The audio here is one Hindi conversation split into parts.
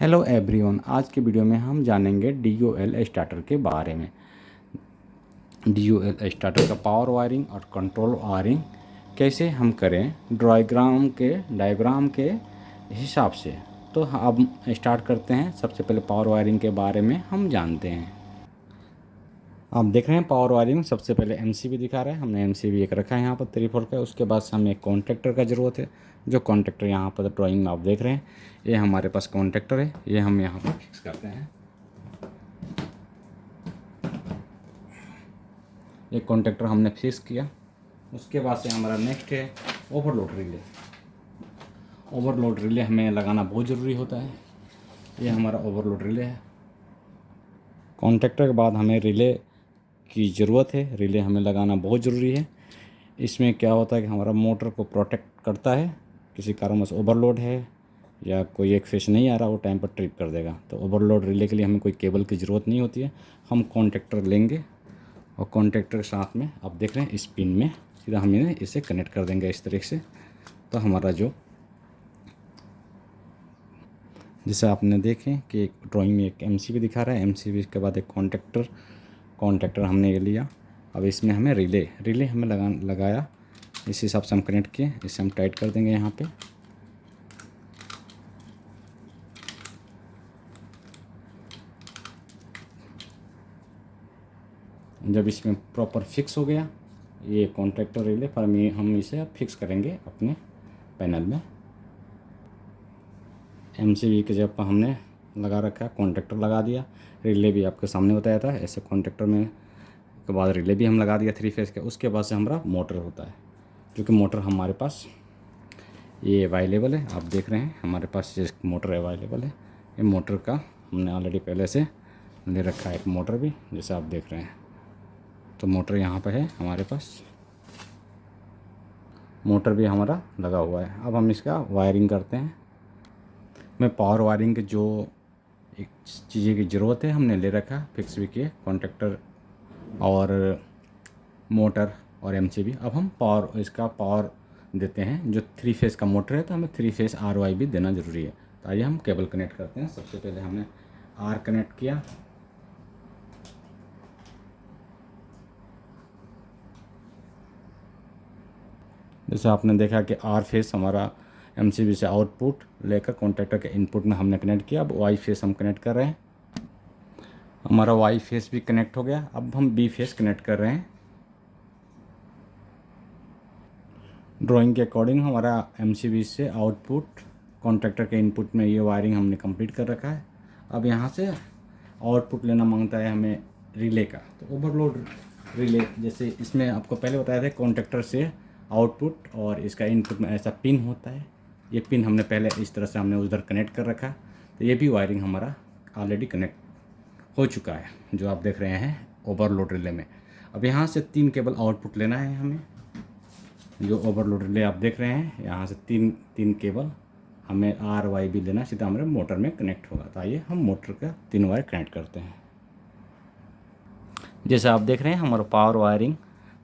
हेलो एवरीवन, आज की वीडियो में हम जानेंगे DOL स्टार्टर के बारे में। DOL स्टार्टर का पावर वायरिंग और कंट्रोल वायरिंग कैसे हम करें डायग्राम के हिसाब से। तो अब स्टार्ट करते हैं। सबसे पहले पावर वायरिंग के बारे में हम जानते हैं। आप देख रहे हैं पावर वायरिंग। सबसे पहले MCB दिखा रहा है। हमने MCB एक रखा है यहाँ पर 3 4 का। उसके बाद से हमें एक कॉन्टैक्टर का ज़रूरत है। जो कॉन्टैक्टर यहाँ पर ड्राइंग में आप देख रहे हैं, ये हमारे पास कॉन्टैक्टर है। ये हम यहाँ पर फिक्स करते हैं। ये कॉन्टैक्टर हमने फिक्स किया। उसके बाद से हमारा नेक्स्ट है ओवरलोड रिले। ओवरलोड रिले हमें लगाना बहुत ज़रूरी होता है। ये हमारा ओवरलोड रिले है। कॉन्टैक्टर के बाद हमें रिले की ज़रूरत है। रिले हमें लगाना बहुत ज़रूरी है। इसमें क्या होता है कि हमारा मोटर को प्रोटेक्ट करता है। किसी कारणवश ओवरलोड है या कोई एक फेस नहीं आ रहा, वो टाइम पर ट्रिप कर देगा। तो ओवरलोड रिले के लिए हमें कोई केबल की ज़रूरत नहीं होती है। हम कॉन्टैक्टर लेंगे और कॉन्टैक्टर के साथ में आप देख रहे हैं इस पिन में सीधा हम इसे कनेक्ट कर देंगे इस तरीके से। तो हमारा जो जैसे आपने देखें कि एक ड्राइंग में एक MCB दिखा रहा है। MCB के बाद एक कॉन्टैक्टर हमने ये लिया। अब इसमें हमें रिले हमें लगाया। इस हिसाब से हम कनेक्ट किए। इसे हम टाइट कर देंगे यहाँ पे। जब इसमें प्रॉपर फिक्स हो गया ये कॉन्टैक्टर रिले पर हम इसे फिक्स करेंगे अपने पैनल में। MCB के जब हमने लगा रखा है, कॉन्टैक्टर लगा दिया। रिले भी आपके सामने बताया था। ऐसे कॉन्टैक्टर में के बाद रिले भी हम लगा दिया 3 फेज़ का। उसके बाद से हमारा मोटर होता है, क्योंकि मोटर हमारे पास ये अवेलेबल है। आप देख रहे हैं हमारे पास ये मोटर अवेलेबल है। ये मोटर का हमने ऑलरेडी पहले से ले रखा है एक मोटर भी, जैसे आप देख रहे हैं। तो मोटर यहाँ पे है हमारे पास। मोटर भी हमारा लगा हुआ है। अब हम इसका वायरिंग करते हैं। मैं पावर वायरिंग के जो एक चीज़ें की ज़रूरत है हमने ले रखा, फिक्स भी किए, कॉन्टैक्टर और मोटर और MCB। अब हम इसका पावर देते हैं। जो 3 फेज़ का मोटर है तो हमें 3 फेज़ RY भी देना ज़रूरी है। तो आइए हम केबल कनेक्ट करते हैं। सबसे पहले हमने R कनेक्ट किया। जैसे आपने देखा कि R फेस हमारा MCB से आउटपुट लेकर कॉन्टैक्टर के इनपुट में हमने कनेक्ट किया। अब Y फेस हम कनेक्ट कर रहे हैं। हमारा Y फेस भी कनेक्ट हो गया। अब हम B फेस कनेक्ट कर रहे हैं। ड्राइंग के अकॉर्डिंग हमारा MCB से आउटपुट कॉन्टैक्टर के इनपुट में ये वायरिंग हमने कंप्लीट कर रखा है। अब यहाँ से आउटपुट लेना मांगता है हमें रिले का। तो ओवरलोड रिले, जैसे इसमें आपको पहले बताया था कॉन्टैक्टर से आउटपुट और इसका इनपुट में ऐसा पिन होता है। ये पिन हमने पहले इस तरह से हमने उधर कनेक्ट कर रखा। तो ये भी वायरिंग हमारा ऑलरेडी कनेक्ट हो चुका है, जो आप देख रहे हैं ओवरलोड रिले में। अब यहाँ से 3 केबल आउटपुट लेना है हमें। जो ओवरलोड रिले आप देख रहे हैं, यहाँ से तीन केबल हमें RY भी लेना, सीधा हमारे मोटर में कनेक्ट होगा। तो आइए हम मोटर का 3 वायर कनेक्ट करते हैं। जैसे आप देख रहे हैं हमारा पावर वायरिंग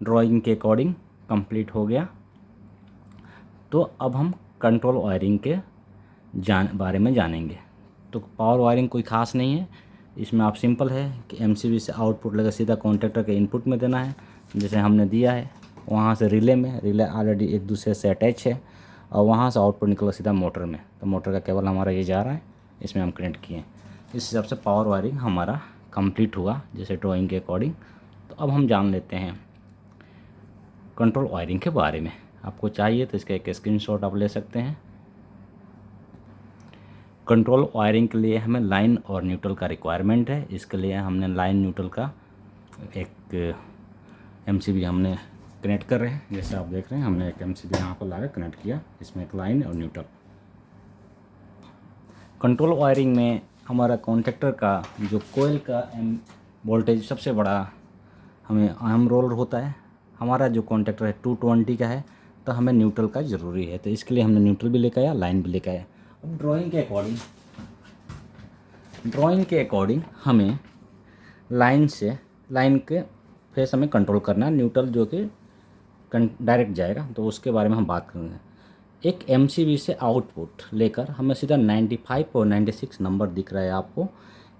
ड्राइंग के अकॉर्डिंग कंप्लीट हो गया। तो अब हम कंट्रोल वायरिंग के बारे में जानेंगे। तो पावर वायरिंग कोई ख़ास नहीं है। इसमें आप सिंपल है कि MCB से आउटपुट लेकर सीधा कॉन्टैक्टर के इनपुट में देना है, जैसे हमने दिया है। वहाँ से रिले ऑलरेडी एक दूसरे से अटैच है और वहाँ से आउटपुट निकला सीधा मोटर में। तो मोटर का केबल हमारा ये जा रहा है, इसमें हम कनेक्ट किए। इस हिसाब से पावर वायरिंग हमारा कंप्लीट हुआ जैसे ड्राइंग के अकॉर्डिंग। तो अब हम जान लेते हैं कंट्रोल वायरिंग के बारे में। आपको चाहिए तो इसका एक स्क्रीनशॉट आप ले सकते हैं। कंट्रोल वायरिंग के लिए हमें लाइन और न्यूट्रल का रिक्वायरमेंट है। इसके लिए हमने लाइन न्यूट्रल का एक MCB हमने कनेक्ट कर रहे हैं। जैसे आप देख रहे हैं हमने एक MCB यहाँ पर लाकर कनेक्ट किया। इसमें एक लाइन और न्यूट्रल। कंट्रोल वायरिंग में हमारा कॉन्टैक्टर का जो कोयल का वोल्टेज सबसे बड़ा हमें अहम रोल होता है। हमारा जो कॉन्टैक्टर है 220 का है, तो हमें न्यूट्रल का ज़रूरी है। तो इसके लिए हमने न्यूट्रल भी लेकर आया, लाइन भी लेकर आया। अब ड्राइंग के अकॉर्डिंग हमें लाइन के फेस हमें कंट्रोल करना है। न्यूट्रल जो कि डायरेक्ट जाएगा, तो उसके बारे में हम बात करेंगे। एक MCB से आउटपुट लेकर हमें सीधा 95 और 96 नंबर दिख रहा है आपको,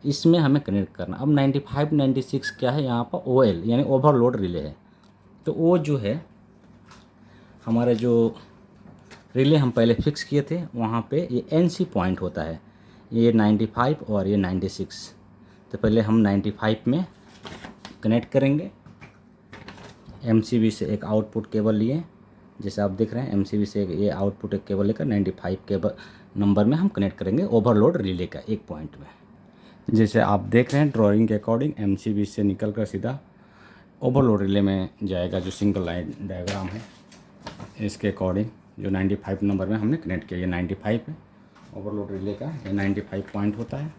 इसमें हमें कनेक्ट करना। अब 95 96 क्या है, यहाँ पर OL यानी ओवरलोड रिले है। तो वो जो है हमारे जो रिले हम पहले फिक्स किए थे वहाँ पे ये NC पॉइंट होता है, ये 95 और ये 96। तो पहले हम 95 में कनेक्ट करेंगे। MCB से एक आउटपुट केबल लिए, जैसे आप देख रहे हैं MCB से ये आउटपुट एक केबल लेकर 95 केबल नंबर में हम कनेक्ट करेंगे ओवरलोड रिले का एक पॉइंट में। जैसे आप देख रहे हैं ड्राइंग के अकॉर्डिंग MCB से निकल कर सीधा ओवरलोड रिले में जाएगा। जो सिंगल लाइन डायग्राम है इसके अकॉर्डिंग जो 95 नंबर में हमने कनेक्ट किया, ये 95 है ओवरलोड रिले का, ये 95 पॉइंट होता है,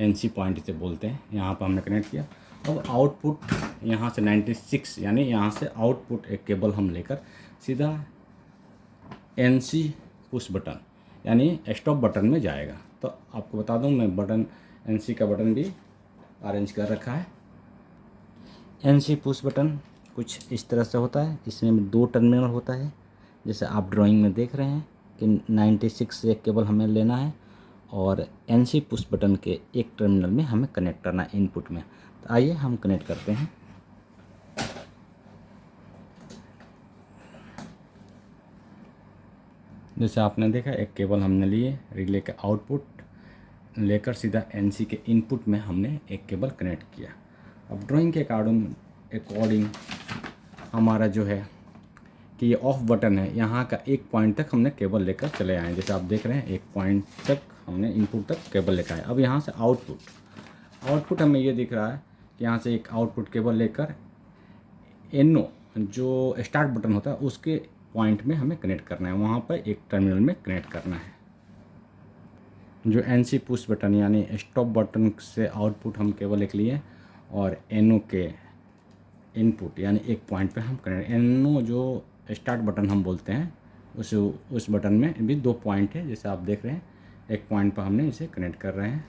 NC पॉइंट इसे बोलते हैं। यहाँ पर हमने कनेक्ट किया। अब आउटपुट यहाँ से 96 यानी यहाँ से आउटपुट एक केबल हम लेकर सीधा NC पुश बटन यानी स्टॉप बटन में जाएगा। तो आपको बता दूं मैं बटन NC का बटन भी अरेंज कर रखा है। NC पुश बटन कुछ इस तरह से होता है, इसमें 2 टर्मिनल होता है, जैसे आप ड्राइंग में देख रहे हैं कि 96 से एक केबल हमें लेना है और NC पुश बटन के एक टर्मिनल में हमें कनेक्ट करना है इनपुट में। तो आइए हम कनेक्ट करते हैं। जैसे आपने देखा एक केबल हमने लिए, रिले का आउटपुट लेकर सीधा NC के इनपुट में हमने एक केबल कनेक्ट किया। अब ड्राइंग के अकॉर्डिंग हमारा जो है कि ये ऑफ बटन है, यहाँ का एक पॉइंट तक हमने केबल लेकर चले आए। जैसे आप देख रहे हैं एक पॉइंट तक हमने इनपुट तक केबल लेकर आए। अब यहाँ से आउटपुट हमें ये दिख रहा है कि यहाँ से एक आउटपुट केबल लेकर NO जो स्टार्ट बटन होता है उसके पॉइंट में हमें कनेक्ट करना है, वहाँ पर एक टर्मिनल में कनेक्ट करना है। जो NC पुश बटन यानी स्टॉप बटन से आउटपुट हम केबल एक लिए और NO के इनपुट यानी एक पॉइंट पे हम कनेक्ट। NO जो स्टार्ट बटन हम बोलते हैं उस बटन में भी 2 पॉइंट है, जैसे आप देख रहे हैं एक पॉइंट पर हमने इसे कनेक्ट कर रहे हैं।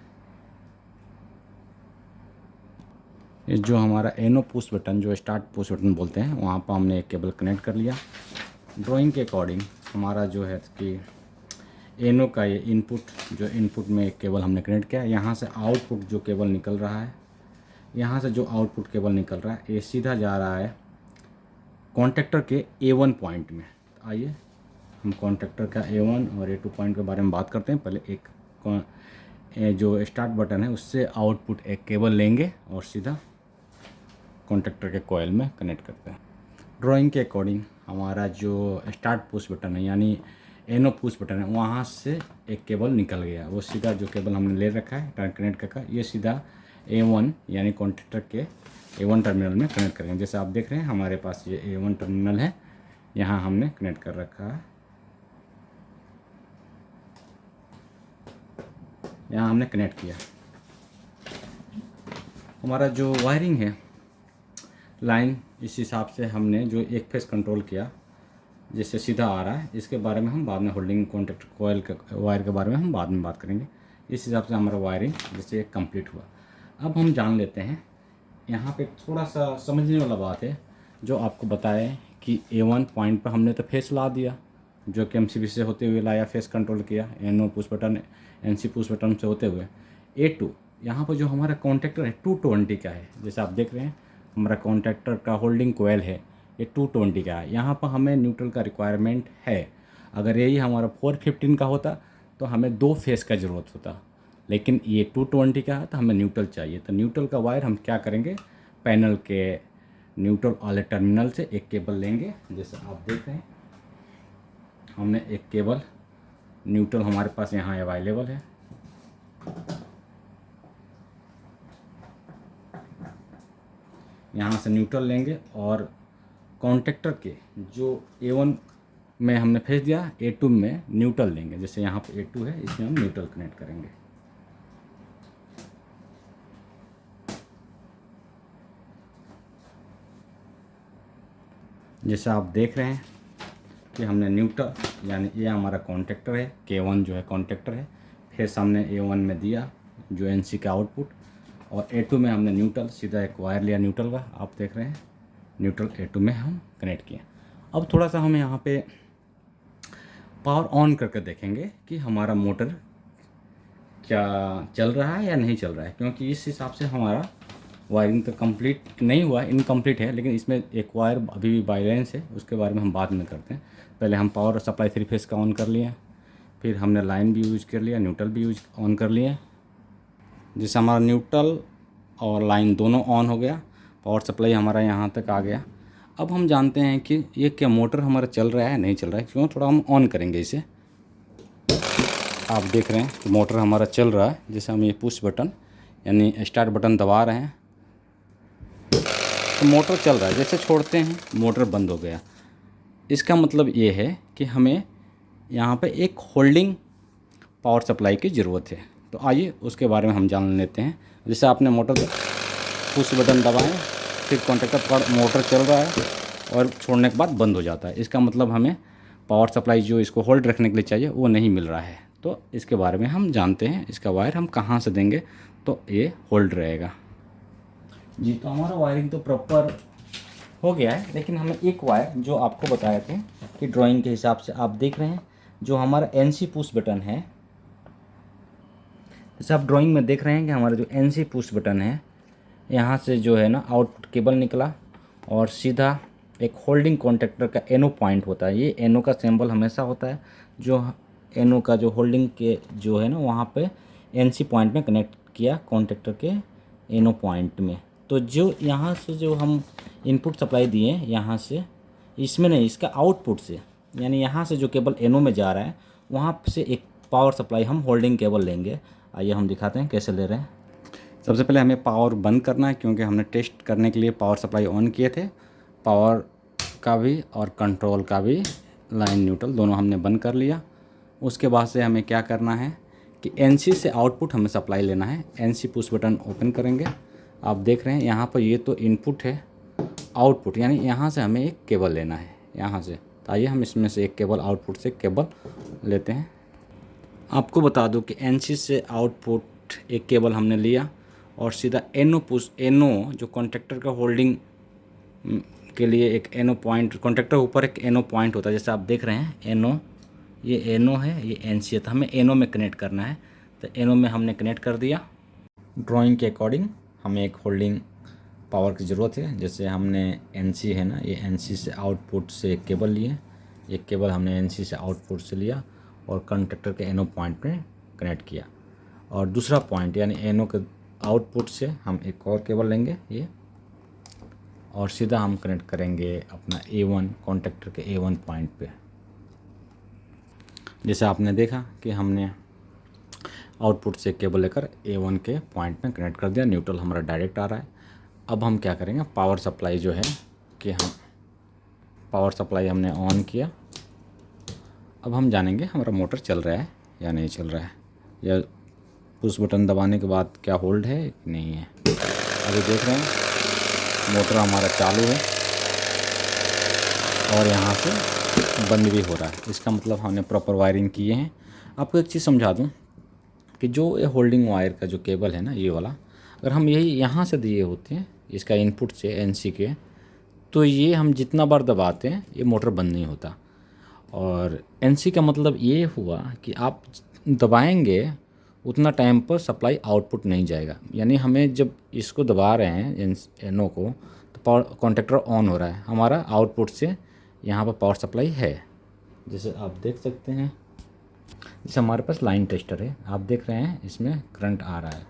ये जो हमारा NO पुश बटन जो स्टार्ट पुश बटन बोलते हैं वहाँ पर हमने एक केबल कनेक्ट कर लिया। ड्राइंग के अकॉर्डिंग हमारा जो है कि NO का ये इनपुट में एक केबल हमने कनेक्ट किया। यहाँ से आउटपुट जो केबल निकल रहा है, यहाँ से जो आउटपुट केबल निकल रहा है ये सीधा जा रहा है कॉन्टेक्टर के A1 पॉइंट में। आइए हम कॉन्टेक्टर का A1 और A2 पॉइंट के बारे में बात करते हैं। पहले एक जो स्टार्ट बटन है उससे आउटपुट एक केबल लेंगे और सीधा कॉन्टेक्टर के कॉइल में कनेक्ट करते हैं। ड्राइंग के अकॉर्डिंग हमारा जो स्टार्ट पुश बटन है यानी NO पुश बटन है, वहाँ से एक केबल निकल गया, वो सीधा जो केबल हमने ले रखा है कनेक्ट का ये सीधा A1 यानी कॉन्टेक्टर के A1 टर्मिनल में कनेक्ट करेंगे। जैसे आप देख रहे हैं हमारे पास ये A1 टर्मिनल है, यहाँ हमने कनेक्ट कर रखा है, यहाँ हमने कनेक्ट किया। हमारा जो वायरिंग है लाइन इस हिसाब से हमने जो एक फेस कंट्रोल किया जिससे सीधा आ रहा है, इसके बारे में हम बाद में होल्डिंग कॉन्टेक्ट कॉइल के वायर के बारे में हम बाद में बात करेंगे। इस हिसाब से हमारा वायरिंग जैसे कंप्लीट हुआ। अब हम जान लेते हैं, यहाँ पे थोड़ा सा समझने वाला बात है जो आपको बताएं कि A1 पॉइंट पर हमने तो फेस ला दिया जो कि MCB से होते हुए लाया, फेस कंट्रोल किया NO push button NC push button से होते हुए। A2 यहाँ पर जो हमारा कॉन्टेक्टर है 220 का है, जैसे आप देख रहे हैं हमारा कॉन्टेक्टर का होल्डिंग कोयल है ये 220 का है। यहाँ पर हमें न्यूट्रल का रिक्वायरमेंट है। अगर यही हमारा 415 का होता तो हमें 2 फेस का ज़रूरत होता, लेकिन ये 220 का है तो हमें न्यूट्रल चाहिए। तो न्यूट्रल का वायर हम क्या करेंगे, पैनल के न्यूट्रल वाले टर्मिनल से एक केबल लेंगे। जैसे आप देख रहे हैं हमने एक केबल न्यूट्रल हमारे पास यहाँ अवेलेबल है, यहाँ से न्यूट्रल लेंगे और कॉन्टेक्टर के जो A1 में हमने फेस दिया A2 में न्यूट्रल लेंगे। जैसे यहाँ पे A2 है इसमें हम न्यूट्रल कनेक्ट करेंगे। जैसा आप देख रहे हैं कि हमने न्यूट्रल यानी ये हमारा कॉन्टेक्टर है K1 जो है कॉन्टेक्टर है, फिर हमने A1 में दिया जो NC का आउटपुट और A2 में हमने न्यूट्रल सीधा एक वायर लिया न्यूट्रल का, आप देख रहे हैं न्यूट्रल A2 में हम कनेक्ट किए। अब थोड़ा सा हम यहाँ पे पावर ऑन करके देखेंगे कि हमारा मोटर क्या चल रहा है या नहीं चल रहा है, क्योंकि इस हिसाब से हमारा वायरिंग तो कंप्लीट नहीं हुआ है, इनकम्प्लीट है। लेकिन इसमें एक वायर अभी भी बैलेंस है, उसके बारे में हम बाद में करते हैं। पहले हम पावर सप्लाई 3 फेस का ऑन कर लिए, फिर हमने लाइन भी यूज कर लिया, न्यूट्रल भी यूज ऑन कर लिए। जिससे हमारा न्यूट्रल और लाइन दोनों ऑन हो गया, पावर सप्लाई हमारा यहाँ तक आ गया। अब हम जानते हैं कि ये क्या मोटर हमारा चल रहा है नहीं चल रहा है, क्यों थोड़ा हम ऑन करेंगे इसे। आप देख रहे हैं कि मोटर हमारा चल रहा है। जैसे हम ये पुश बटन यानी स्टार्ट बटन दबा रहे हैं तो मोटर चल रहा है, जैसे छोड़ते हैं मोटर बंद हो गया। इसका मतलब ये है कि हमें यहाँ पे एक होल्डिंग पावर सप्लाई की ज़रूरत है। तो आइए उसके बारे में हम जान लेते हैं। जैसे आपने मोटर पुश बटन दबाएं, फिर कॉन्टैक्टर पर मोटर चल रहा है और छोड़ने के बाद बंद हो जाता है। इसका मतलब हमें पावर सप्लाई जो इसको होल्ड रखने के लिए चाहिए वो नहीं मिल रहा है। तो इसके बारे में हम जानते हैं, इसका वायर हम कहाँ से देंगे तो ये होल्ड रहेगा। जी, तो हमारा वायरिंग तो प्रॉपर हो गया है, लेकिन हमें एक वायर जो आपको बताए थे कि ड्राइंग के हिसाब से आप देख रहे हैं जो हमारा NC पुश बटन है। जैसे आप ड्राइंग में देख रहे हैं कि हमारा जो NC पुश बटन है, यहाँ से जो है ना आउटपुट केबल निकला और सीधा एक होल्डिंग कॉन्टैक्टर का एनो पॉइंट होता है। ये एनो का सिंबल हमेशा होता है, जो एनो का जो होल्डिंग के जो है ना वहाँ पे NC पॉइंट में कनेक्ट किया कॉन्टैक्टर के एनो पॉइंट में। तो जो यहाँ से जो हम इनपुट सप्लाई दिए यहाँ से, इसमें नहीं, इसका आउटपुट से, यानी यहाँ से जो केबल एनो में जा रहा है वहाँ से एक पावर सप्लाई हम होल्डिंग केबल लेंगे। आइए हम दिखाते हैं कैसे ले रहे हैं। सबसे पहले हमें पावर बंद करना है, क्योंकि हमने टेस्ट करने के लिए पावर सप्लाई ऑन किए थे। पावर का भी और कंट्रोल का भी, लाइन न्यूट्रल दोनों हमने बंद कर लिया। उसके बाद से हमें क्या करना है कि NC से आउटपुट हमें सप्लाई लेना है। NC पुश बटन ओपन करेंगे। आप देख रहे हैं यहाँ पर ये तो इनपुट है, आउटपुट यानी यहाँ से हमें एक केबल लेना है यहाँ से। तो आइए हम इसमें से एक केबल, आउटपुट से केबल लेते हैं। आपको बता दूं कि NC से आउटपुट एक केबल हमने लिया और सीधा एनो पुश, एनो जो कॉन्टैक्टर का होल्डिंग के लिए एक एनो पॉइंट, कॉन्टैक्टर ऊपर एक एनो पॉइंट होता है, जैसे आप देख रहे हैं एनो, ये एनो है, ये NC है। तो हमें एनो में कनेक्ट करना है, तो एनो में हमने कनेक्ट कर दिया। ड्राइंग के अकॉर्डिंग हमें एक होल्डिंग पावर की ज़रूरत है। जैसे हमने NC है ना, ये NC से आउटपुट से एक केबल लिए, एक केबल हमने NC से आउटपुट से लिया और कॉन्टैक्टर के एनो पॉइंट में कनेक्ट किया। और दूसरा पॉइंट यानी एनो के आउटपुट से हम एक और केबल लेंगे ये, और सीधा हम कनेक्ट करेंगे अपना A1 कॉन्टैक्टर के A1 पॉइंट पे। जैसे आपने देखा कि हमने आउटपुट से केबल लेकर A1 के पॉइंट में कनेक्ट कर दिया, न्यूट्रल हमारा डायरेक्ट आ रहा है। अब हम क्या करेंगे, पावर सप्लाई जो है कि हम पावर सप्लाई हमने ऑन किया। अब हम जानेंगे हमारा मोटर चल रहा है या नहीं चल रहा है, या पुश बटन दबाने के बाद क्या होल्ड है कि नहीं है। अभी देख रहे हैं मोटर हमारा चालू है और यहाँ से बंद भी हो रहा है। इसका मतलब हमने प्रॉपर वायरिंग किए हैं। आपको एक चीज़ समझा दूँ कि जो ये होल्डिंग वायर का जो केबल है ना, ये वाला, अगर हम यही यहाँ से दिए होते हैं इसका इनपुट से NC के, तो ये हम जितना बार दबाते हैं ये मोटर बंद नहीं होता। और NC का मतलब ये हुआ कि आप दबाएंगे उतना टाइम पर सप्लाई आउटपुट नहीं जाएगा। यानी हमें जब इसको दबा रहे हैं एनो को, तो पावर कॉन्टैक्टर ऑन हो रहा है, हमारा आउटपुट से यहाँ पर पावर सप्लाई है। जैसे आप देख सकते हैं, जैसे हमारे पास लाइन टेस्टर है, आप देख रहे हैं इसमें करंट आ रहा है।